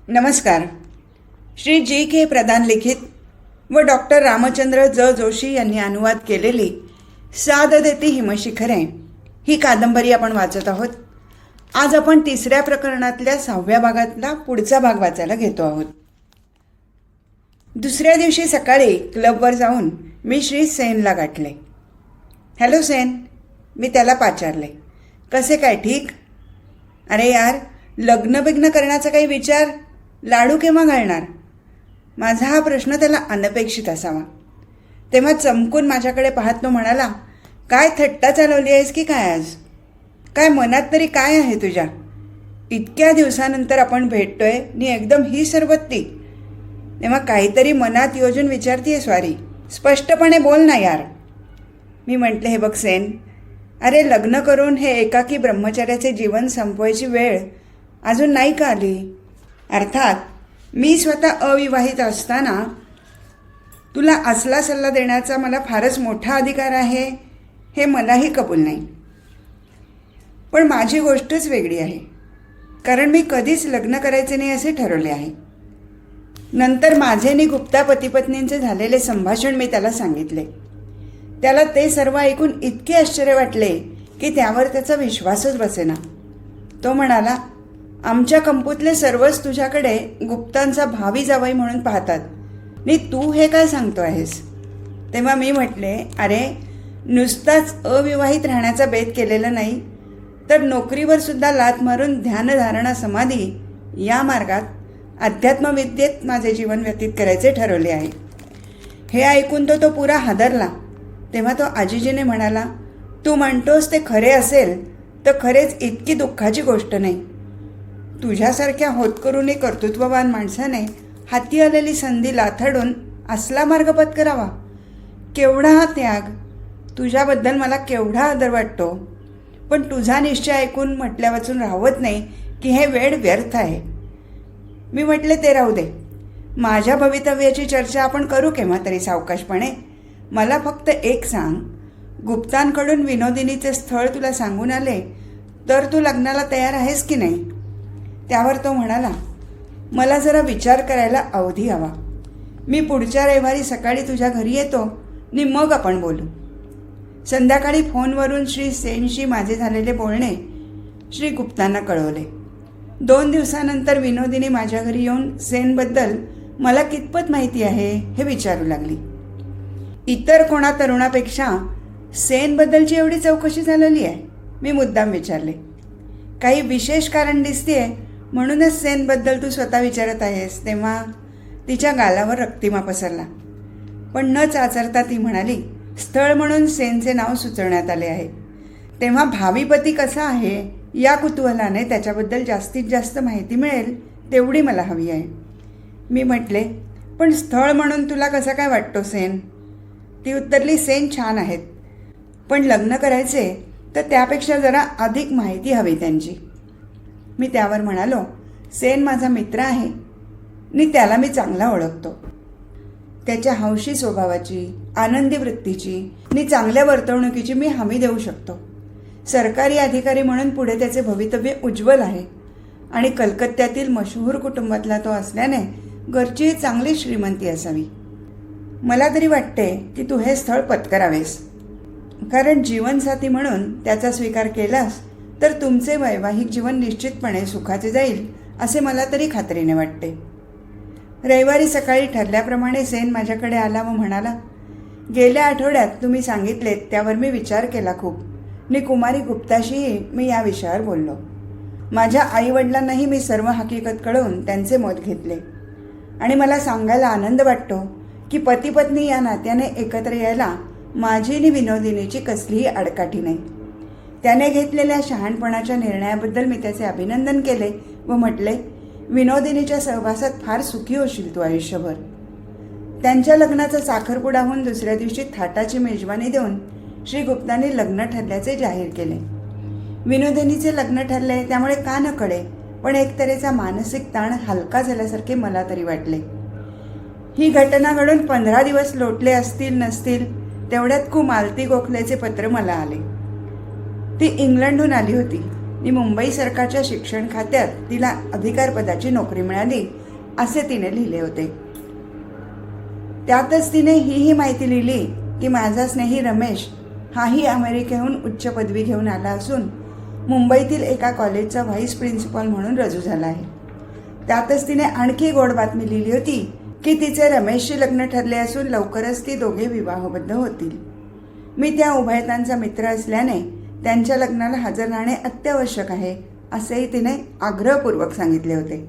नमस्कार. श्री जी.के. प्रधान लिखित व डॉक्टर रामचंद्र जोशी यांनी अनुवाद केलेली साद देती हिमशिखरे ही कादंबरी आपण वाचत आहोत. आज आपण तिसऱ्या प्रकरणातल्या 6व्या भागातला पुढचा भाग वाचायला घेतो आहोत. दुसऱ्या दिवशी सकाळी क्लबवर जाऊन मी श्री सेनला गाठले. हॅलो सेन, मी त्याला पाचारले. कसे काय, ठीक? अरे यार, लग्न बिग्न करण्याचा काही विचार? लाडू केव्हा घालणार? माझा हा प्रश्न त्याला अनपेक्षित असावा. तेव्हा चमकून माझ्याकडे पाहत तो म्हणाला, काय थट्टा चालवली आहेस की काय आज? काय मनात तरी काय आहे तुझ्या? इतक्या दिवसानंतर आपण भेटतोय नि एकदम ही सरबत्ती. तेव्हा काहीतरी मनात योजून विचारतीये स्वारी. स्पष्टपणे बोल ना यार. मी म्हटले, हे बघ सेन, अरे लग्न करून हे एकाकी ब्रह्मचर्याचे जीवन संपवायची वेळ अजून नाही का आली? अर्थात मी स्वतः अविवाहित असताना तुला असला सल्ला देण्याचा मला फारच मोठा अधिकार आहे हे मलाही कबूल नाही. पण माझी गोष्टच वेगळी आहे, कारण मी कधीच लग्न करायचे नाही असे ठरवले आहे. नंतर माझे नि गुप्ता पतीपत्नींचे झालेले संभाषण मी त्याला सांगितले. त्याला ते सर्व ऐकून इतके आश्चर्य वाटले की त्यावर त्याचा विश्वासच बसेना. तो म्हणाला, आमच्या कंपूतले सर्वच तुझ्याकडे गुप्तांचा भावी जावई म्हणून पाहतात नि तू हे काय सांगतो आहेस? तेव्हा मी म्हटले, अरे नुसताच अविवाहित राहण्याचा बेत केलेला नाही, तर नोकरीवर सुद्धा लात मारून ध्यानधारणा समाधी या मार्गात अध्यात्मविद्येत माझे जीवन व्यतीत करायचे ठरवले आहे. हे ऐकून तो पुरा हादरला. तेव्हा तो आजीजीने म्हणाला, तू म्हणतोस ते खरे असेल तर खरेच इतकी दुःखाची गोष्ट नाही. तुझ्यासारख्या होतकरूने कर्तृत्ववान माणसाने हाती आलेली संधी लाथडून असला मार्ग पत्करावा. केवढा हा त्याग! तुझ्याबद्दल मला केवढा आदर वाटतो, पण तुझा निश्चय ऐकून म्हटल्या वाचून राहवत नाही की हे वेळ व्यर्थ आहे. मी म्हटले, ते राहू दे. माझ्या भवितव्याची चर्चा आपण करू केव्हा तरी सावकाशपणे. मला फक्त एक सांग, गुप्तांकडून विनोदिनीचे स्थळ तुला सांगून आले तर तू लग्नाला तयार आहेस की नाही? त्यावर तो म्हणाला, मला जरा विचार करायला अवधी हवा. मी पुढच्या रविवारी सकाळी तुझ्या घरी येतो नि मग आपण बोलू. संध्याकाळी फोनवरून श्री सेनशी माझे झालेले बोलणे श्री गुप्तांना कळवले. 2 दिवसानंतर विनोदिनी माझ्या घरी येऊन सेनबद्दल मला कितपत माहिती आहे हे विचारू लागली. इतर कोणा तरुणापेक्षा सेनबद्दलची एवढी चौकशी झालेली आहे? मी मुद्दाम विचारले. काही विशेष कारण दिसतेय म्हणूनच सेनबद्दल तू स्वतः विचारत आहेस? तेव्हा तिच्या गालावर रक्तिमा पसरला. पण न चाचरता ती म्हणाली, स्थळ म्हणून सेनचे नाव सुचवण्यात आले आहे. तेव्हा भावी पती कसा आहे या कुतूहलाने त्याच्याबद्दल जास्तीत जास्त माहिती मिळेल तेवढी मला हवी आहे. मी म्हटले, पण स्थळ म्हणून तुला कसा काय वाटतो सेन? ती उत्तरली, सेन छान आहेत, पण लग्न करायचे तर त्यापेक्षा जरा अधिक माहिती हवी त्यांची. मी त्यावर म्हणालो, सेन माझा मित्र आहे नि त्याला मी चांगला ओळखतो. त्याच्या हौशी स्वभावाची, आनंदी वृत्तीची नि चांगल्या वर्तवणुकीची मी हमी देऊ शकतो. सरकारी अधिकारी म्हणून पुढे त्याचे भवितव्य उज्ज्वल आहे आणि कलकत्त्यातील मशहूर कुटुंबातला तो असल्याने घरची चांगली श्रीमंती असावी. मला तरी वाटते की तू हे स्थळ पत्करावेस, कारण जीवनसाथी म्हणून त्याचा स्वीकार केलास तर तुमचे वैवाहिक जीवन निश्चितपणे सुखाचे जाईल असे मला तरी खात्रीने वाटते. रविवारी सकाळी ठरल्याप्रमाणे सेन माझ्याकडे आला व म्हणाला, गेल्या आठवड्यात तुम्ही सांगितलेत त्यावर मी विचार केला खूप, नि कुमारी गुप्ताशीही मी या विषयावर बोललो. माझ्या आईवडिलांनाही मी सर्व हकीकत कळवून त्यांचे मत घेतले आणि मला सांगायला आनंद वाटतो की पती पत्नी या नात्याने एकत्र यायला माझी नि विनोदिनीची कसलीही आडकाठी नाही. त्याने घेतलेल्या शहाणपणाच्या निर्णयाबद्दल मी त्याचे अभिनंदन केले व म्हटले, विनोदिनीच्या सहवासात फार सुखी होशील तू आयुष्यभर. त्यांच्या लग्नाचा साखरपुडा होऊन दुसऱ्या दिवशी थाटाची मेजवानी देऊन श्री गुप्तांनी लग्न ठरल्याचे जाहीर केले. विनोदिनीचे लग्न ठरले त्यामुळे का न कळे, पण एक तऱ्हेचा मानसिक ताण हलका झाल्यासारखे मला तरी वाटले. ही घटना घडून 15 दिवस लोटले असतील नसतील तेवढ्यात मालती गोखलेचे पत्र मला आले. ती इंग्लंडहून आली होती आणि मुंबई सरकारच्या शिक्षण खात्यात तिला अधिकारपदाची नोकरी मिळाली असे तिने लिहिले होते. त्यातच तिने ही माहिती लिहिली की माझा स्नेही रमेश हाही अमेरिकेहून उच्च पदवी घेऊन आला असून मुंबईतील एका कॉलेजचा व्हाईस प्रिन्सिपॉल म्हणून रुजू झाला आहे. त्यातच तिने आणखी गोड बातमी लिहिली होती की तिचे रमेशशी लग्न ठरले असून लवकरच ती दोघे विवाहबद्ध होतील. मी त्या उभयतांचा मित्र असल्याने त्यांच्या लग्नाला हजर राहणे अत्यावश्यक आहे असेही तिने आग्रहपूर्वक सांगितले होते.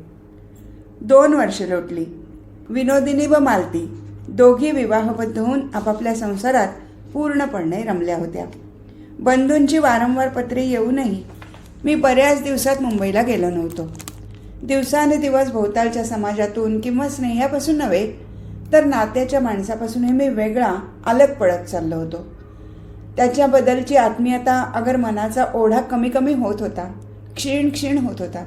2 वर्षे लोटली. विनोदिनी व मालती दोघी विवाहबद्ध होऊन आपापल्या संसारात पूर्णपणे रमल्या होत्या. बंधूंची वारंवार पत्रे येऊनही मी बऱ्याच दिवसात मुंबईला गेलो नव्हतो. दिवसानुदिवस भोवतालच्या समाजातून किंवा स्नेहापासून नव्हे तर नात्याच्या माणसापासूनही मी वेगळा अलग पडत चाललो होतो. त्याच्याबद्दलची आत्मीयता अगर मनाचा ओढा कमी कमी होत होता, क्षीण क्षीण होत होता.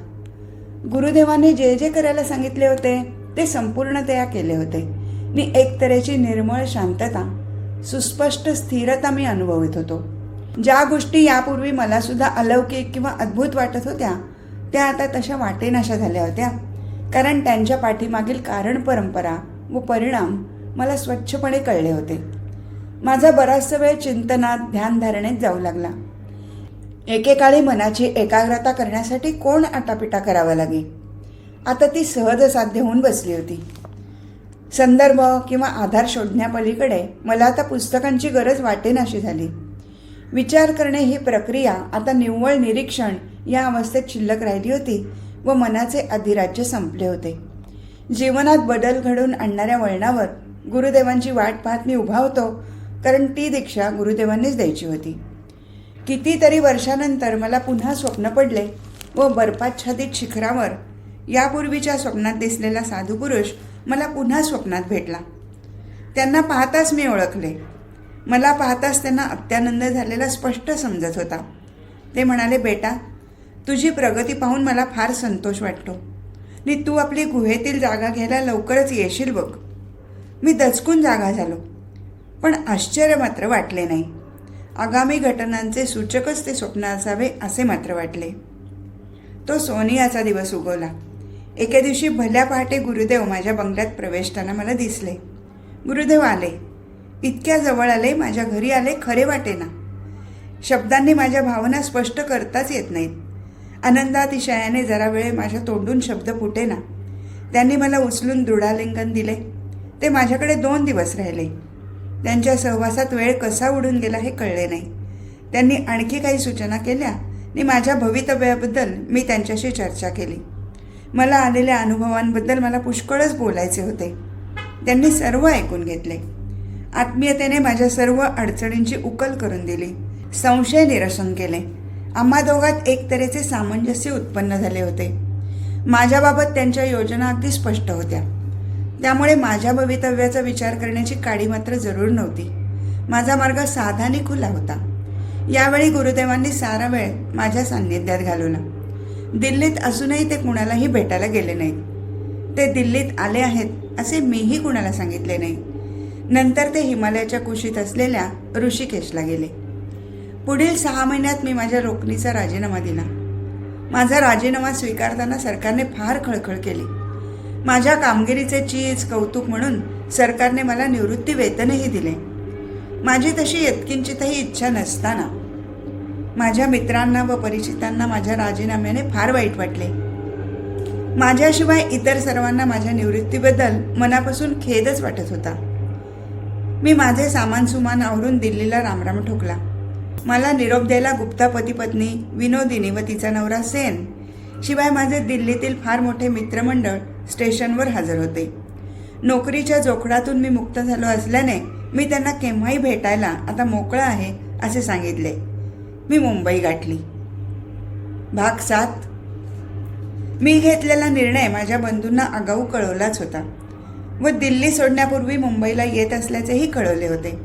गुरुदेवांनी जे जे करायला सांगितले होते ते संपूर्णतया केले होते आणि एक तऱ्हेची निर्मळ शांतता, सुस्पष्ट स्थिरता मी अनुभवत होतो. ज्या गोष्टी यापूर्वी मला सुद्धा अलौकिक किंवा अद्भुत वाटत होत्या त्या आता तशा वाटेनाशा झाल्या होत्या, कारण त्यांच्या पाठीमागील कारण परंपरा व परिणाम मला स्वच्छपणे कळले होते. माझा बराचसा वेळ चिंतनात, ध्यानधारणेत जाऊ लागला. एकेकाळी मनाची एकाग्रता करण्यासाठी कोण आटापिटा करावा लागे, आता ती सहज साध्य होऊन बसली होती. संदर्भ किंवा आधार शोधण्यापलीकडे मला आता पुस्तकांची गरज वाटेनाशी झाली. विचार करणे ही प्रक्रिया आता निव्वळ निरीक्षण या अवस्थेत शिल्लक राहिली होती व मनाचे अधिराज्य संपले होते. जीवनात बदल घडवून आणणाऱ्या वळणावर गुरुदेवांची वाट पाहत मी उभा होतो, कारण ती दीक्षा गुरुदेवांनीच द्यायची होती. कितीतरी वर्षानंतर मला पुन्हा स्वप्न पडले व बर्फाच्छादित शिखरावर यापूर्वीच्या स्वप्नात दिसलेला साधू पुरुष मला पुन्हा स्वप्नात भेटला. त्यांना पाहताच मी ओळखले. मला पाहताच त्यांना अत्यानंद झालेला स्पष्ट समजत होता. ते म्हणाले, बेटा, तुझी प्रगती पाहून मला फार संतोष वाटतो आणि तू आपली गुहेतील जागा घ्यायला लवकरच येशील बघ. मी दचकून जागा झालो, पण आश्चर्य मात्र वाटले नाही. आगामी घटनांचे सूचकच ते स्वप्न असावे असे मात्र वाटले. तो सोनियाचा दिवस उगवला. एके दिवशी भल्या पहाटे गुरुदेव माझ्या बंगल्यात प्रवेशताना मला दिसले. गुरुदेव आले. इतक्या जवळ आले, माझ्या घरी आले खरे वाटेना. शब्दांनी माझ्या भावना स्पष्ट करताच येत नाहीत. आनंदातिशयाने जरा वेळ माझ्या तोंडून शब्द फुटेना. त्यांनी मला उचलून दृढालिंगन दिले. ते माझ्याकडे 2 दिवस राहिले. त्यांच्या सहवासात वेळ कसा उडून गेला हे कळले नाही. त्यांनी आणखी काही सूचना केल्या आणि माझ्या भवितव्याबद्दल मी त्यांच्याशी चर्चा केली. मला आलेल्या अनुभवांबद्दल मला पुष्कळच बोलायचे होते. त्यांनी सर्व ऐकून घेतले. आत्मीयतेने माझ्या सर्व अडचणींची उकल करून दिली. संशय निरसन केले. आम्हा दोघात एक तऱ्हेचे सामंजस्य उत्पन्न झाले होते. माझ्याबाबत त्यांच्या योजना अगदी स्पष्ट होत्या. त्यामुळे माझ्या भवितव्याचा विचार करण्याची काडी मात्र जरूर नव्हती. माझा मार्ग साधा आणि खुला होता. यावेळी गुरुदेवांनी सारा वेळ माझ्या सान्निध्यात घालवला. दिल्लीत असूनही ते कुणालाही भेटायला गेले नाहीत. ते दिल्लीत आले आहेत असे मीही कुणाला सांगितले नाही. नंतर ते हिमालयाच्या कुशीत असलेल्या ऋषिकेशला गेले. पुढील 6 महिन्यात मी माझ्या रोखणीचा राजीनामा दिला. माझा राजीनामा स्वीकारताना सरकारने फार खळखळ केली. माझ्या कामगिरीचे चीज कौतुक म्हणून सरकारने मला निवृत्ती वेतनही दिले. माझी तशी यत्किंचितही इच्छा नसताना माझ्या मित्रांना व परिचितांना माझ्या राजीनाम्याने फार वाईट वाटले. माझ्याशिवाय इतर सर्वांना माझ्या निवृत्तीबद्दल मनापासून खेदच वाटत होता. मी माझे सामान सुमान आवरून दिल्लीला रामराम ठोकला. मला निरोप द्यायला गुप्ता पती पत्नी विनोदिनी व तिचा नवरा सेन शिवाय माझे दिल्लीतील फार मोठे मित्रमंडळ स्टेशनवर हजर होते. नोकरीच्या जोखडातून मी मुक्त झालो असल्याने मी त्यांना केव्हाही भेटायला आता मोकळा आहे असे सांगितले. मी मुंबई गाठली. भाग 7. मी घेतलेला निर्णय माझ्या बंधूंना आगाऊ कळवलाच होता व दिल्ली सोडण्यापूर्वी मुंबईला येत असल्याचेही कळवले होते.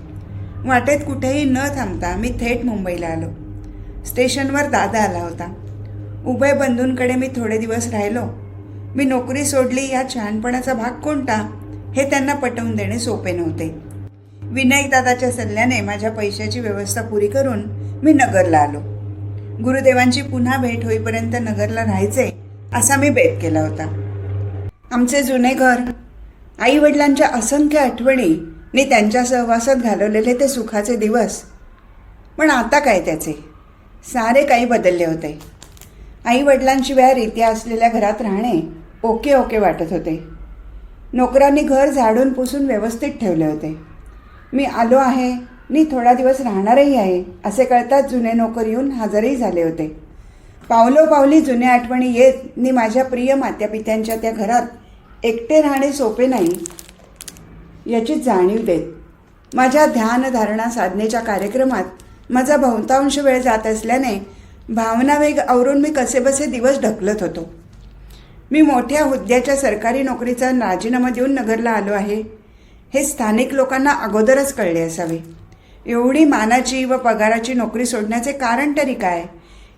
वाटेत कुठेही न थांबता मी थेट मुंबईला आलो. स्टेशनवर दादा आला होता. उभय बंधूंकडे मी थोडे दिवस राहिलो. मी नोकरी सोडली या शहाणपणाचा भाग कोणता हे त्यांना पटवून देणे सोपे नव्हते. विनायक दादाच्या सल्ल्याने माझ्या पैशाची व्यवस्था पुरी करून मी नगरला आलो. गुरुदेवांची पुन्हा भेट होईपर्यंत नगरला राहायचे असा मी बेत केला होता. आमचे जुने घर, आई वडिलांच्या असंख्य आठवणी आणि त्यांच्या सहवासात घालवलेले ते सुखाचे दिवस. पण आता काय त्याचे, सारे काही बदलले होते. आई वडिलांशिवाय रीत्या असलेल्या घरात राहणे ओके ओके वाटत होते. नोकरांनी घर झाडून पुसून व्यवस्थित ठेवले होते. मी आलो आहे आणि थोडा दिवस राहणारही आहे असे कळताच जुने नोकर येऊन हजरही झाले होते. पावलोपावली जुन्या आठवणी येत आणि माझ्या प्रिय मात्यापित्यांच्या त्या घरात एकटे राहणे सोपे नाही याची जाणीव देत माझ्या ध्यानधारणा साधनेच्या कार्यक्रमात माझा बहुतांश वेळ जात असल्याने भावनावेग आवरून मी कसेबसे दिवस ढकलत होतो. मी मोठ्या हुद्द्याच्या सरकारी नोकरीचा राजीनामा देऊन नगरला आलो आहे हे स्थानिक लोकांना अगोदरच कळले असावे. एवढी मानाची व पगाराची नोकरी सोडण्याचे कारण तरी काय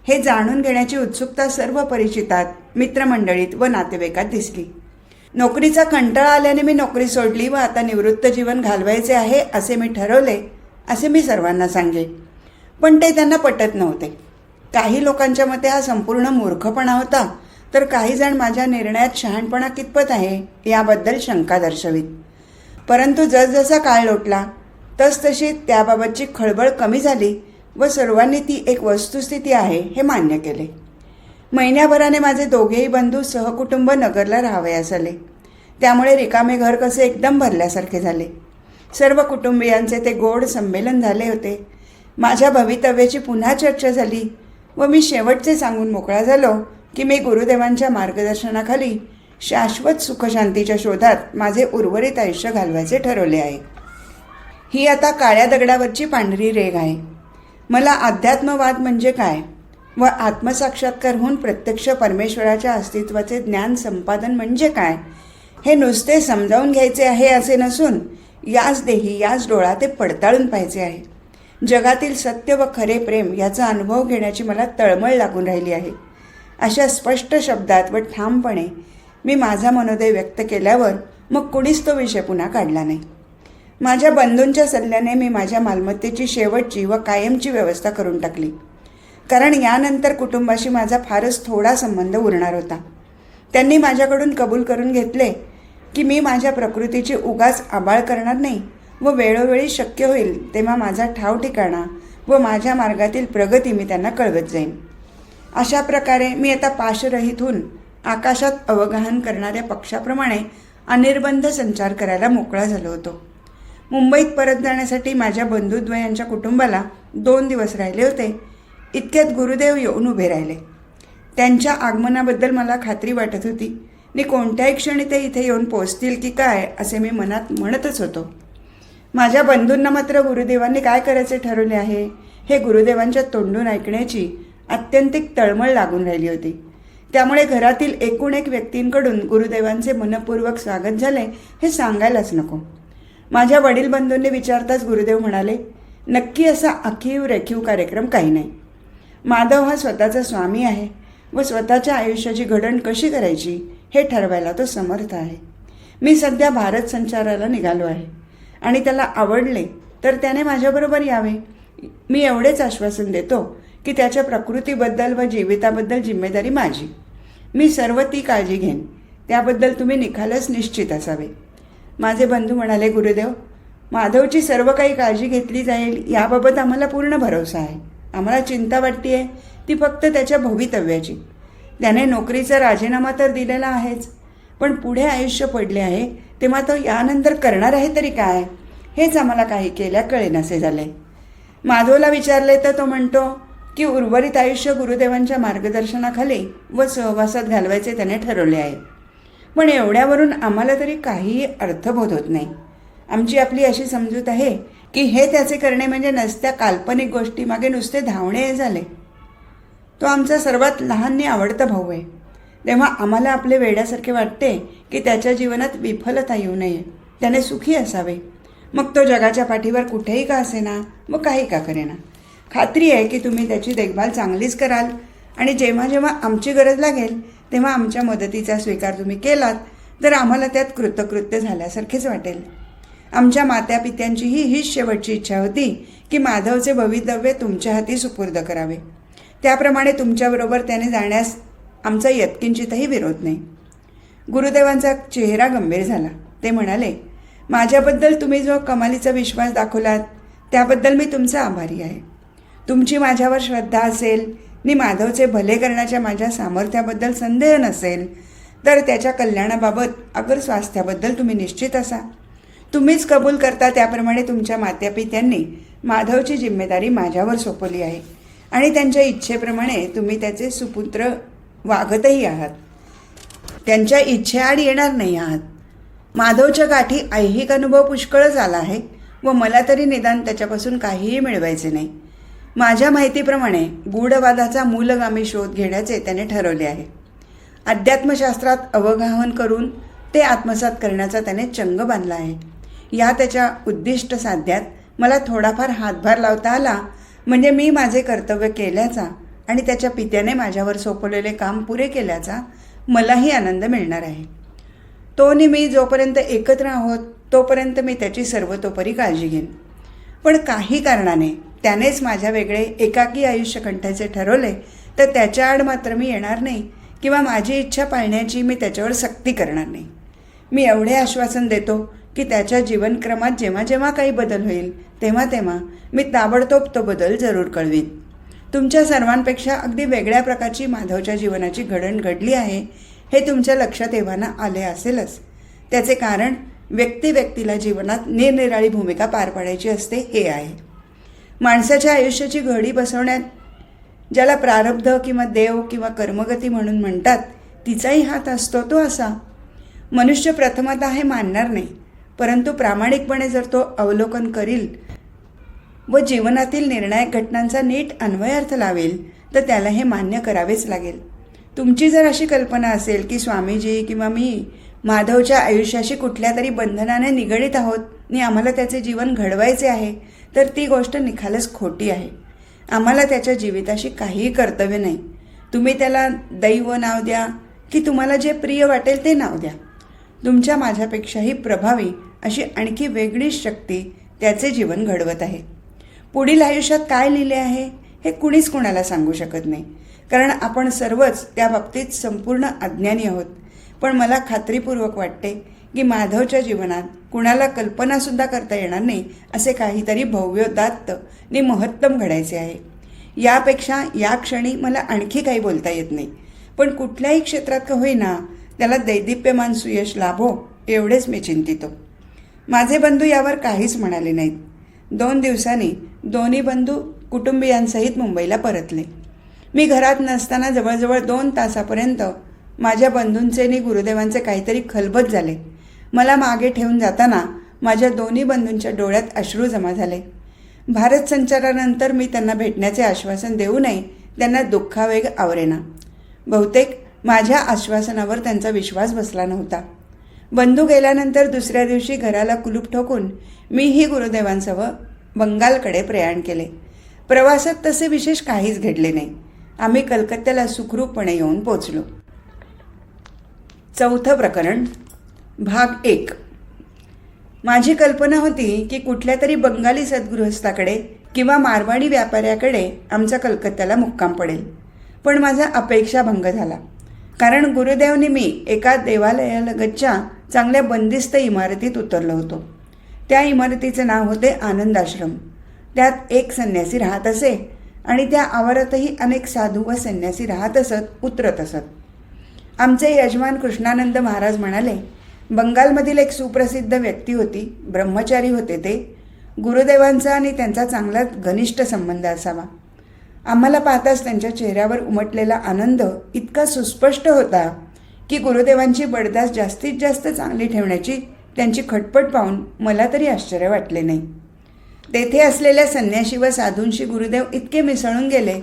हे जाणून घेण्याची उत्सुकता सर्व परिचितात, मित्रमंडळीत व नातेवाईकात दिसली. नोकरीचा कंटाळा आल्याने मी नोकरी सोडली व आता निवृत्त जीवन घालवायचे आहे असे मी ठरवले असे मी सर्वांना सांगे. पण ते त्यांना पटत नव्हते. काही लोकांच्या मते हा संपूर्ण मूर्खपणा होता, तर काही जण माझ्या निर्णयात शहाणपणा कितपत आहे याबद्दल शंका दर्शवीत. परंतु जसजसा काळ लोटला तसतशी त्याबाबतची खळबळ कमी झाली व सर्वांनी ती एक वस्तुस्थिती आहे हे मान्य केले. महिन्याभराने माझे दोघेही बंधू सहकुटुंब नगरला राहावयास आले. त्यामुळे रिकामे घर कसे एकदम भरल्यासारखे झाले. सर्व कुटुंबियांचे ते गोड संमेलन झाले होते. माझ्या भवितव्याची पुन्हा चर्चा झाली व मी शेवटचे सांगून मोकळा झालो की मी गुरुदेवांच्या मार्गदर्शनाखाली शाश्वत सुखशांतीच्या शोधात माझे उर्वरित आयुष्य घालवायचे ठरवले आहे. ही आता काळ्या दगडावरची पांढरी रेघ आहे. मला अध्यात्मवाद म्हणजे काय व आत्मसाक्षात्कार होऊन प्रत्यक्ष परमेश्वराच्या अस्तित्वाचे ज्ञान संपादन म्हणजे काय हे नुसते समजावून घ्यायचे आहे असे नसून याच देही याच डोळा ते पडताळून पाहायचे आहे. जगातील सत्य व खरे प्रेम याचा अनुभव घेण्याची मला तळमळ लागून राहिली आहे. अशा स्पष्ट शब्दात व ठामपणे मी माझा मनोदय व्यक्त केल्यावर मग कुणीच तो विषय पुन्हा काढला नाही. माझ्या बंधूंच्या सल्ल्याने मी माझ्या मालमत्तेची शेवटची व कायमची व्यवस्था करून टाकली. कारण यानंतर कुटुंबाशी माझा फारच थोडा संबंध उरणार होता. त्यांनी माझ्याकडून कबूल करून घेतले की मी माझ्या प्रकृतीची उगाच आबाळ करणार नाही व वेळोवेळी शक्य होईल तेव्हा माझा ठाव ठिकाणा व माझ्या मार्गातील प्रगती मी त्यांना कळवत जाईन. अशा प्रकारे मी आता पाशरहित होऊन आकाशात अवगाहन करणाऱ्या पक्षाप्रमाणे अनिर्बंध संचार करायला मोकळा झालो होतो. मुंबईत परत जाण्यासाठी माझ्या बंधुद्वयांच्या कुटुंबाला 2 दिवस राहिले होते. इतक्यात गुरुदेव येऊन उभे राहिले. त्यांच्या आगमनाबद्दल मला खात्री वाटत होती आणि कोणत्याही क्षणी ते इथे येऊन पोचतील की काय असे मी मनात म्हणतच होतो. माझ्या बंधूंना मात्र गुरुदेवांनी काय करायचे ठरवले आहे हे गुरुदेवांच्या तोंडून ऐकण्याची आत्यंतिक तळमळ लागून राहिली होती. त्यामुळे घरातील एकूण एक व्यक्तींकडून गुरुदेवांचे मनपूर्वक स्वागत झाले हे सांगायलाच नको. माझ्या वडील बंधूंनी विचारताच गुरुदेव म्हणाले, नक्की असा आखीव रेखीव कार्यक्रम काही नाही. माधव हा स्वतःचा स्वामी आहे व स्वतःच्या आयुष्याची घडण कशी करायची हे ठरवायला तो समर्थ आहे. मी सध्या भारत संचाराला निघालो आहे आणि त्याला आवडले तर त्याने माझ्याबरोबर यावे. मी एवढेच आश्वासन देतो की त्याच्या प्रकृतीबद्दल व जीविताबद्दल जिम्मेदारी माझी. मी सर्व ती काळजी घेईन. त्याबद्दल तुम्ही निखालस निश्चित असावे. माझे बंधू म्हणाले, गुरुदेव, माधवची सर्व काही काळजी घेतली जाईल याबाबत आम्हाला पूर्ण भरोसा आहे. आम्हाला चिंता वाटते आहे ती फक्त त्याच्या भवितव्याची. त्याने नोकरीचा राजीनामा तर दिलेला आहेच, पण पुढे आयुष्य पडले आहे तेव्हा तो यानंतर करणार आहे तरी काय हेच आम्हाला काही केल्या कळेनासे झाले. माधवला विचारले तर तो म्हणतो की उर्वरित आयुष्य गुरुदेवांच्या मार्गदर्शनाखाली व सहवासात घालवायचे त्याने ठरवले आहे. पण एवढ्यावरून आम्हाला तरी काहीही अर्थबोध होत नाही. आमची आपली अशी समजूत आहे की हे त्याचे करणे म्हणजे नसत्या काल्पनिक गोष्टीमागे नुसते धावणे झाले. तो आमचा सर्वात लहान आणि आवडता भाऊ आहे. तेव्हा आम्हाला आपले वेड्यासारखे वाटते की त्याच्या जीवनात विफलता येऊ नये, त्याने सुखी असावे. मग तो जगाच्या पाठीवर कुठेही का असेना व काही का करेना. खात्री आहे की तुम्ही त्याची देखभाल चांगलीच कराल आणि जेव्हा जेव्हा आमची गरज लागेल तेव्हा आमच्या मदतीचा स्वीकार तुम्ही केलात तर आम्हाला त्यात कृतकृत्य झाल्यासारखेच वाटेल. आमच्या मात्यापित्यांचीही हीच शेवटची इच्छा होती की माधवचे भवितव्य तुमच्या हाती सुपूर्द करावे. त्याप्रमाणे तुमच्याबरोबर त्याने जाण्यास आमचा यत्किंचितही विरोध नाही. गुरुदेवांचा चेहरा गंभीर झाला. ते म्हणाले, माझ्याबद्दल तुम्ही जो कमालीचा विश्वास दाखवलात त्याबद्दल मी तुमचा आभारी आहे. तुमची माझ्यावर श्रद्धा असेल आणि माधवचे भले करण्याच्या माझ्या सामर्थ्याबद्दल संदेह नसेल तर त्याच्या कल्याणाबाबत अगर स्वास्थ्याबद्दल तुम्ही निश्चित असा. तुम्हीच कबूल करता त्याप्रमाणे तुमच्या मातापित्यांनी माधवची जिम्मेदारी माझ्यावर सोपवली आहे आणि त्यांच्या इच्छेप्रमाणे तुम्ही त्याचे सुपुत्र वागतही आहात. त्यांच्या इच्छेआड येणार नाही आहात. माधवच्या गाठी ऐहिक अनुभव पुष्कळच आला आहे व मला तरी निदान त्याच्यापासून काहीही मिळवायचे नाही. माझ्या माहितीप्रमाणे गूढवादाचा मूलगामी शोध घेण्याचे त्याने ठरवले आहे. अध्यात्मशास्त्रात अवगाहन करून ते आत्मसात करण्याचा त्याने चंग बांधला आहे. या त्याच्या उद्दिष्ट साध्यात मला थोडाफार हातभार लावता आला म्हणजे मी माझे कर्तव्य केल्याचा आणि त्याच्या पित्याने माझ्यावर सोपवलेले काम पुरे केल्याचा मलाही आनंद मिळणार आहे. तो आणि मी जोपर्यंत एकत्र आहोत तोपर्यंत मी त्याची सर्वतोपरी काळजी घेईन. पण काही कारणाने त्यानेच माझ्या वेगळे एकाकी आयुष्य कंठायचे ठरवले तर त्याच्या आड मात्र मी येणार नाही किंवा माझी इच्छा पाळण्याची मी त्याच्यावर सक्ती करणार नाही. मी एवढे आश्वासन देतो की त्याच्या जीवनक्रमात जेव्हा जेव्हा काही बदल होईल तेव्हा तेव्हा मी ताबडतोब तो बदल जरूर कळवीन. तुमच्या सर्वांपेक्षा अगदी वेगळ्या प्रकारची माधवच्या जीवनाची घडण घडली आहे हे तुमच्या लक्षात येवाना आले असेलच. त्याचे कारण व्यक्तिला जीवनात निरनिराळी भूमिका पार पाडायची असते हे आहे. माणसाच्या आयुष्याची घडी बसवण्यात ज्याला प्रारब्ध किंवा देव किंवा कर्मगती म्हणून म्हणतात तिचाही हात असतो तो असा. मनुष्य प्रथमतः हे मानणार नाही, परंतु प्रामाणिकपणे जर तो अवलोकन करील व जीवनातील निर्णायक घटनांचा नीट अन्वयार्थ लावेल तर त्याला हे मान्य करावेच लागेल. तुमची जर अशी कल्पना असेल की स्वामीजी किंवा मी माधवच्या आयुष्याशी कुठल्या तरी बंधनाने निगडीत आहोत आणि आम्हाला त्याचे जीवन घडवायचे आहे तर ती गोष्ट निखालच खोटी आहे. आम्हाला त्याच्या जीविताशी काहीही कर्तव्य नाही. तुम्ही त्याला दैव नाव द्या की तुम्हाला जे प्रिय वाटेल ते नाव द्या. तुमच्या माझ्यापेक्षाही प्रभावी अशी आणखी वेगळीच शक्ती त्याचे जीवन घडवत आहे. पुढील आयुष्यात काय लिहिले आहे हे कुणीच कुणाला सांगू शकत नाही, कारण आपण सर्वच त्या बाबतीत संपूर्ण अज्ञानी आहोत. पण मला खात्रीपूर्वक वाटते की माधवच्या जीवनात कुणाला कल्पनासुद्धा करता येणार नाही असे काहीतरी भव्योदात्त आणि महत्तम घडायचे आहे. यापेक्षा या क्षणी मला आणखी काही बोलता येत नाही. पण कुठल्याही क्षेत्रात का होईना त्याला दैदिप्यमान सुयश लाभो एवढेच मी चिंतितो. माझे बंधू यावर काहीच म्हणाले नाहीत. 2 दिवसांनी दोन्ही बंधू कुटुंबियांसहित मुंबईला परतले. मी घरात नसताना जवळजवळ 2 तासापर्यंत माझ्या बंधूंचे आणि गुरुदेवांचे काहीतरी खलबत झाले. मला मागे ठेवून जाताना माझ्या दोन्ही बंधूंच्या डोळ्यात अश्रू जमा झाले. भारत संचारानंतर मी त्यांना भेटण्याचे आश्वासन देऊनही त्यांना दुःखावेग आवरेना. बहुतेक माझ्या आश्वासनावर त्यांचा विश्वास बसला नव्हता. बंधू गेल्यानंतर दुसऱ्या दिवशी घराला कुलूप ठोकून मीही गुरुदेवांसह बंगालकडे प्रयाण केले. प्रवासात तसे विशेष काहीच घडले नाही. आम्ही कलकत्त्याला सुखरूपपणे येऊन पोचलो. 4थं प्रकरण, भाग 1. माझी कल्पना होती की कुठल्या तरी बंगाली सद्गृहस्थाकडे किंवा मारवाडी व्यापाऱ्याकडे आमचा कलकत्त्याला मुक्काम पडेल. पण माझा अपेक्षाभंग झाला, कारण गुरुदेवनी मी एका देवालयालगतच्या चांगल्या बंदिस्त इमारतीत उतरलो होतो. त्या इमारतीचे नाव होते आनंद आश्रम. त्यात एक संन्यासी राहत असे आणि त्या आवारातही अनेक साधू व संन्यासी राहत असत, उतरत असत. आमचे यजमान कृष्णानंद महाराज म्हणाले, बंगालमधील एक सुप्रसिद्ध व्यक्ती होती, ब्रह्मचारी होते ते. गुरुदेवांचा आणि त्यांचा चांगला घनिष्ठ संबंध असावा. आम्हाला पाहताच त्यांच्या चेहऱ्यावर उमटलेला आनंद इतका सुस्पष्ट होता की गुरुदेवांची बडदास्त जास्तीत जास्त चांगली ठेवण्याची त्यांची खटपट पाहून मला तरी आश्चर्य वाटले नाही. तेथे असलेल्या संन्याशी व साधूंशी गुरुदेव इतके मिसळून गेले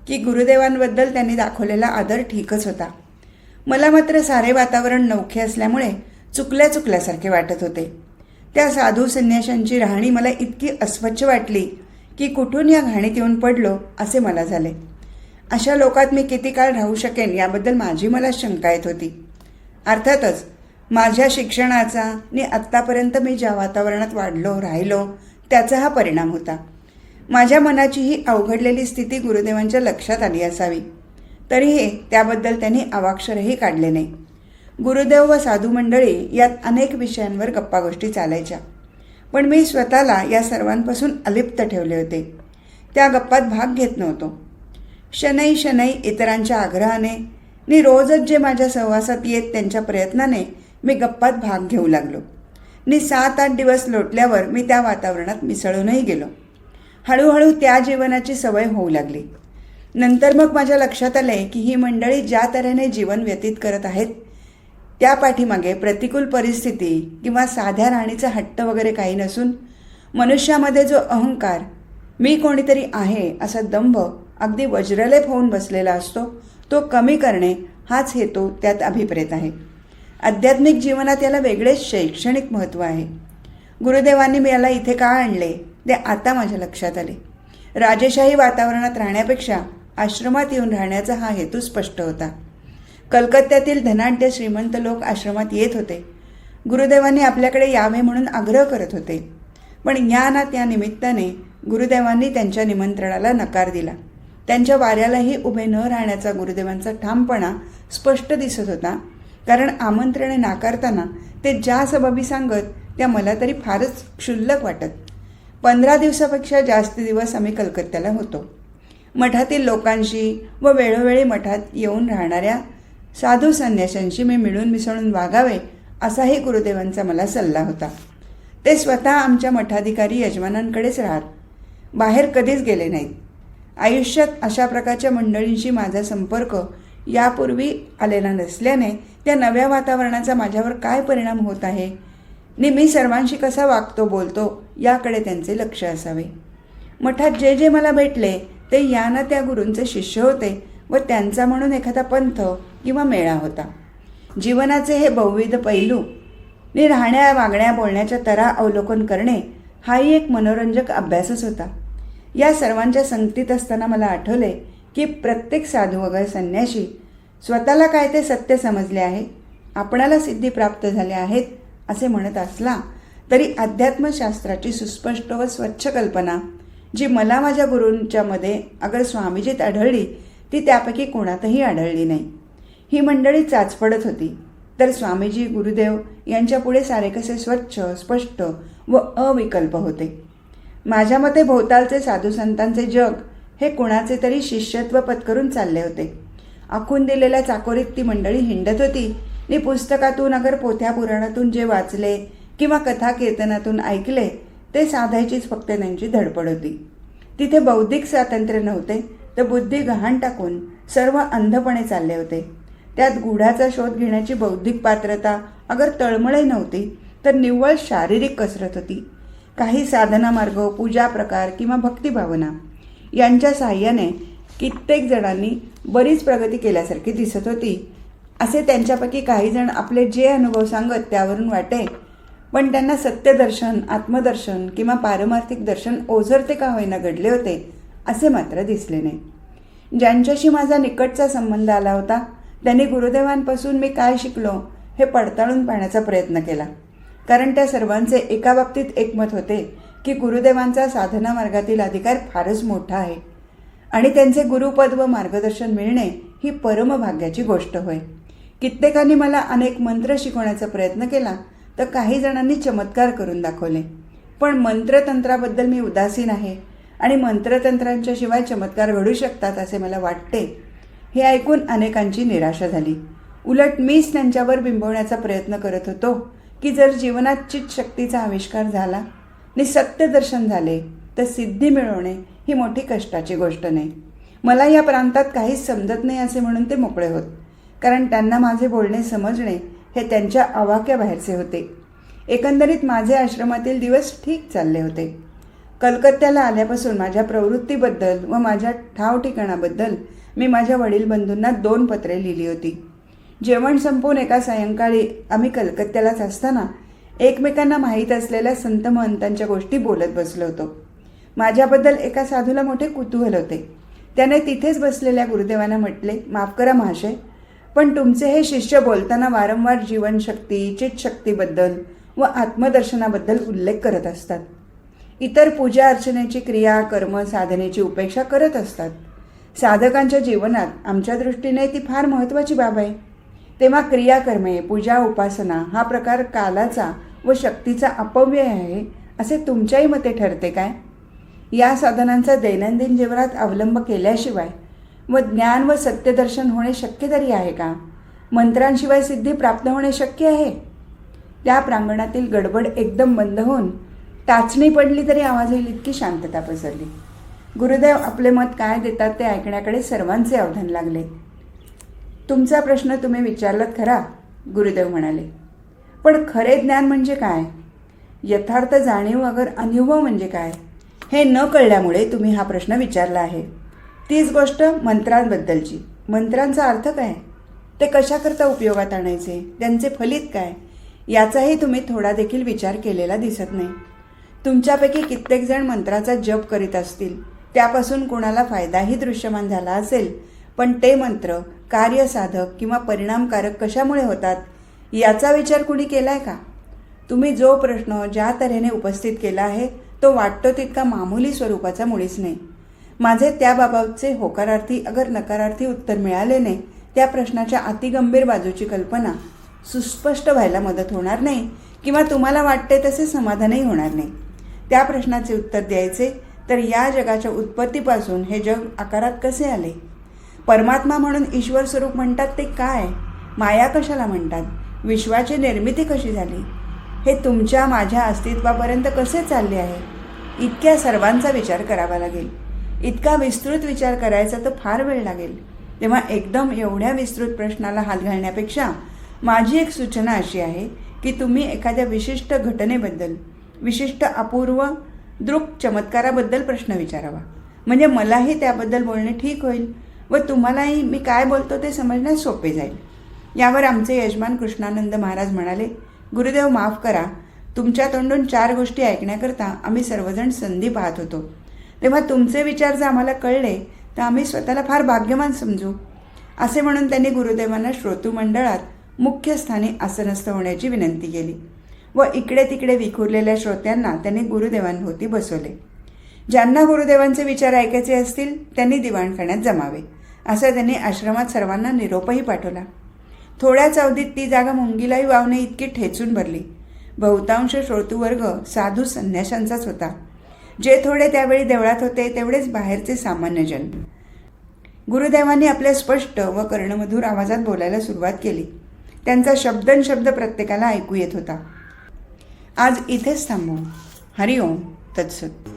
की गुरुदेवांबद्दल त्यांनी दाखवलेला आदर ठीकच होता. मला मात्र सारे वातावरण नवखे असल्यामुळे चुकल्यासारखे वाटत होते. त्या साधू संन्याशांची राहणी मला इतकी अस्वच्छ वाटली की कुठून या घाणीत येऊन पडलो असे मला झाले. अशा लोकात मी किती काळ राहू शकेन याबद्दल माझी मला शंका येत होती. अर्थातच माझ्या शिक्षणाचा आणि आत्तापर्यंत मी ज्या वातावरणात वाढलो राहिलो त्याचा हा परिणाम होता. माझ्या मनाची ही अवघडलेली स्थिती गुरुदेवांच्या लक्षात आली असावी, तरीही त्याबद्दल त्यांनी अवाक्षरही काढले नाही. गुरुदेव व साधू मंडळी यात अनेक विषयांवर गप्पागोष्टी चालायच्या, पण मी स्वतःला या सर्वांपासून अलिप्त ठेवले होते. त्या गप्पात भाग घेत नव्हतो. शनै शनै इतरांच्या आग्रहाने नि रोजच जे माझ्या सहवासात येत त्यांच्या प्रयत्नाने मी गप्पात भाग घेऊ लागलो. 7-8 दिवस लोटल्यावर मी त्या वातावरणात मिसळूनही गेलो. हळूहळू त्या जीवनाची सवय होऊ लागली. नंतर मग माझ्या लक्षात आले की ही मंडळी ज्या तऱ्हेने जीवन व्यतीत करत आहेत त्या पाठीमागे प्रतिकूल परिस्थिती किंवा साध्या राहणीचा हट्ट वगैरे काही नसून मनुष्यामध्ये जो अहंकार, मी कोणीतरी आहे असा दंभ अगदी वज्रलेप होऊन बसलेला असतो, तो कमी करणे हाच हेतू त्यात अभिप्रेत आहे. आध्यात्मिक जीवनात याला वेगळेच शैक्षणिक महत्त्व आहे. गुरुदेवांनी मी याला इथे का आणले ते आता माझ्या लक्षात आले. राजेशाही वातावरणात राहण्यापेक्षा आश्रमात येऊन राहण्याचा हा हेतू स्पष्ट होता. कलकत्त्यातील धनाढ्य श्रीमंत लोक आश्रमात येत होते. गुरुदेवांनी आपल्याकडे यावे म्हणून आग्रह करत होते, पण या ना त्या निमित्ताने गुरुदेवांनी त्यांच्या निमंत्रणाला नकार दिला. त्यांच्या वाऱ्यालाही उभे न राहण्याचा गुरुदेवांचा ठामपणा स्पष्ट दिसत होता, कारण आमंत्रणे नाकारताना ते ज्या सबबी सांगत त्या मला तरी फारच क्षुल्लक वाटत. 15 दिवसापेक्षा जास्त दिवस आम्ही कलकत्त्याला होतो. मठातील लोकांशी व वेळोवेळी मठात येऊन राहणाऱ्या साधू संन्याशांशी मी मिळून मिसळून वागावे असाही गुरुदेवांचा मला सल्ला होता. ते स्वतः आमच्या मठाधिकारी यजमानांकडेच राहत, बाहेर कधीच गेले नाहीत. आयुष्यात अशा प्रकारच्या मंडळींशी माझा संपर्क यापूर्वी आलेला नसल्याने त्या नव्या वातावरणाचा माझ्यावर काय परिणाम होत आहे नि मी सर्वांशी कसा वागतो बोलतो याकडे त्यांचे लक्ष असावे. मठात जे जे मला भेटले ते या ना त्या गुरूंचे शिष्य होते व त्यांचा म्हणून एखादा पंथ किंवा मेळा होता. जीवनाचे हे बहुविध पैलू नि राहण्या वागण्या बोलण्याच्या तरा अवलोकन करणे हाही एक मनोरंजक अभ्यासच होता. या सर्वांच्या संगतीत असताना मला आठवले की प्रत्येक साधू वगैरे संन्याशी स्वतःला काय ते सत्य समजले आहे, आपणाला सिद्धी प्राप्त झाल्या आहेत असे म्हणत असला तरी अध्यात्मशास्त्राची सुस्पष्ट व स्वच्छ कल्पना जी मला माझ्या गुरूंच्या मध्ये अगर स्वामीजीत आढळली ती त्यापैकी कोणातही आढळली नाही. ही मंडळी चाचपडत होती, तर स्वामीजी गुरुदेव यांच्यापुढे सारे कसे स्वच्छ, स्पष्ट व अविकल्प होते. माझ्या मते भोवतालचे साधू संतांचे जग हे कोणाचे तरी शिष्यत्व पत्करून चालले होते. आखून दिलेल्या चाकोरीत ती मंडळी हिंडत होती नि पुस्तकातून अगर पोथ्या पुराणातून जे वाचले किंवा कथा कीर्तनातून ऐकले ते साधायचीच फक्त त्यांची धडपड होती. तिथे बौद्धिक स्वातंत्र्य नव्हते, तर बुद्धी गहाण टाकून सर्व अंधपणे चालले होते. त्यात गुढाचा शोध घेण्याची बौद्धिक पात्रता अगर तळमळे नव्हती, तर निव्वळ शारीरिक कसरत होती. काही साधना मार्ग, पूजा प्रकार किंवा भक्तिभावना यांच्या साहाय्याने कित्येक जणांनी बरीच प्रगती केल्यासारखी दिसत होती असे त्यांच्यापैकी काही जण आपले जे अनुभव सांगत त्यावरून वाटे. पण त्यांना सत्यदर्शन, आत्मदर्शन किंवा पारमार्थिक दर्शन ओझरते का होईना घडले होते असे मात्र दिसले नाही. ज्यांच्याशी माझा निकटचा संबंध आला होता त्यांनी गुरुदेवांपासून मी काय शिकलो हे पडताळून पाहण्याचा प्रयत्न केला, कारण त्या सर्वांचे एका बाबतीत एकमत होते की गुरुदेवांचा साधना मार्गातील अधिकार फारच मोठा आहे आणि त्यांचे गुरुपद व मार्गदर्शन मिळणे ही परमभाग्याची गोष्ट होय. कित्येकांनी मला अनेक मंत्र शिकवण्याचा प्रयत्न केला, तर काही जणांनी चमत्कार करून दाखवले. पण मंत्रतंत्राबद्दल मी उदासीन आहे आणि मंत्रतंत्रांच्या शिवाय चमत्कार घडू शकतात असे मला वाटते. हे ऐकून अनेकांची निराशा झाली. उलट मीच त्यांच्यावर बिंबवण्याचा प्रयत्न करत होतो की जर जीवनात चित्त शक्तीचा आविष्कार झाला आणि सत्यदर्शन झाले तर सिद्धी मिळवणे ही मोठी कष्टाची गोष्ट नाही. मला या प्रांतात काहीच समजत नाही असे म्हणून ते मोकळे होत, कारण त्यांना माझे बोलणे समजणे हे त्यांच्या आवाक्याबाहेरचे होते. एकंदरीत माझे आश्रमातील दिवस ठीक चालले होते. कलकत्त्याला आल्यापासून माझ्या प्रवृत्तीबद्दल व माझ्या ठाव ठिकाणाबद्दल मी माझ्या वडील बंधूंना 2 पत्रे लिहिली होती. जेवण संपवून एका सायंकाळी आम्ही कलकत्त्यालाच असताना एकमेकांना माहीत असलेल्या संत महंतांच्या गोष्टी बोलत बसलो होतो. माझ्याबद्दल एका साधूला मोठे कुतूहल होते. त्याने तिथेच बसलेल्या गुरुदेवांना म्हटले, माफ करा महाशय, पण तुमचे हे शिष्य बोलताना वारंवार जीवनशक्ती, चित्तशक्तीबद्दल व आत्मदर्शनाबद्दल उल्लेख करत असतात. इतर पूजा अर्चनेची क्रिया कर्म साधनेची उपेक्षा करत असतात. साधकांच्या जीवनात आमच्या दृष्टीने ती फार महत्त्वाची बाब आहे. तेव्हा क्रियाकर्मे पूजा उपासना हा प्रकार कालाचा व शक्तीचा अपव्यय आहे असे तुमच्याही मते ठरते काय? या साधनांचा दैनंदिन जीवनात अवलंब केल्याशिवाय व ज्ञान व सत्यदर्शन होणे शक्य तरी आहे का? मंत्रांशिवाय सिद्धी प्राप्त होणे शक्य आहे? त्या प्रांगणातील गडबड एकदम बंद होऊन टाचणी पडली तरी आवाज येईल इतकी शांतता पसरली. गुरुदेव आपले मत काय देतात ते ऐकण्याकडे सर्वांचे अवधान लागले. तुमचा प्रश्न तुम्ही विचारलात खरा, गुरुदेव म्हणाले. पण खरे ज्ञान म्हणजे काय? यथार्थ जाणीव अगर अनुभव म्हणजे काय? हे न कळल्यामुळे तुम्ही हा प्रश्न विचारला आहे. तीच गोष्ट मंत्रांबद्दलची. मंत्रांचा अर्थ काय? ते कशाकरता उपयोगात आणायचे? त्यांचे फलित काय? याचाही तुम्ही थोडा देखील विचार केलेला दिसत नाही. तुमच्यापैकी कित्येक जण मंत्राचा जप करीत असतील. त्यापासून कोणाला फायदाही दृश्यमान झाला असेल, पण ते मंत्र कार्यसाधक किंवा परिणामकारक कशामुळे होतात याचा विचार कुणी केलाय का? तुम्ही जो प्रश्न ज्या तऱ्हेने उपस्थित केला आहे तो वाटतो तितका मामूली स्वरूपाचा मुळीच नाही. माझे त्याबाबतचे होकारार्थी अगर नकारार्थी उत्तर मिळाल्याने त्या प्रश्नाच्या अतिगंभीर बाजूची कल्पना सुस्पष्ट व्हायला मदत होणार नाही किंवा तुम्हाला वाटते तसे समाधानही होणार नाही. त्या प्रश्नाचे उत्तर द्यायचे तर या जगाच्या उत्पत्तीपासून हे जग आकारात कसे आले? परमात्मा म्हणून ईश्वर स्वरूप म्हणतात ते काय? माया कशाला म्हणतात? विश्वाची निर्मिती कशी झाली? हे तुमच्या माझ्या अस्तित्वापर्यंत कसे चालले आहे? इतक्या सर्वांचा विचार करावा लागेल. इतका विस्तृत विचार करायचा तर फार वेळ लागेल. तेव्हा एकदम एवढ्या विस्तृत प्रश्नाला हात घालण्यापेक्षा माझी एक सूचना अशी आहे की तुम्ही एखाद्या विशिष्ट घटनेबद्दल विशिष्ट अपूर्व दृक चमत्काराबद्दल प्रश्न विचारावा. म्हणजे मलाही त्याबद्दल बोलणे ठीक होईल व तुम्हालाही मी काय बोलतो ते समजण्यास सोपे जाईल. यावर आमचे यजमान कृष्णानंद महाराज म्हणाले, गुरुदेव माफ करा, तुमच्या तोंडून 4 गोष्टी ऐकण्याकरता आम्ही सर्वजण संधी पाहत होतो. तेव्हा तुमचे विचार जर आम्हाला कळले तर आम्ही स्वतःला फार भाग्यवान समजू. असे म्हणून त्यांनी गुरुदेवांना श्रोतृमंडळात मुख्य स्थानी आसनस्थ होण्याची विनंती केली व इकडे तिकडे विखुरलेल्या श्रोत्यांना त्यांनी गुरुदेवांभोवती बसवले. ज्यांना गुरुदेवांचे विचार ऐकायचे असतील त्यांनी दिवाणखान्यात जमावे असा त्यांनी आश्रमात सर्वांना निरोपही पाठवला. थोड्याच अवधीत ती जागा मुंगीलाही वावणे इतकी ठेचून भरली. बहुतांश श्रोतृवर्ग साधू संन्याशांचाच होता. जे थोडे त्यावेळी देवळात होते तेवढेच बाहेरचे सामान्य जन. गुरुदेवांनी आपल्या स्पष्ट व कर्णमधुर आवाजात बोलायला सुरुवात केली. त्यांचा शब्दनशब्द प्रत्येकाला ऐकू येत होता. आज इथेच थांबू. हरिओम तत्सत.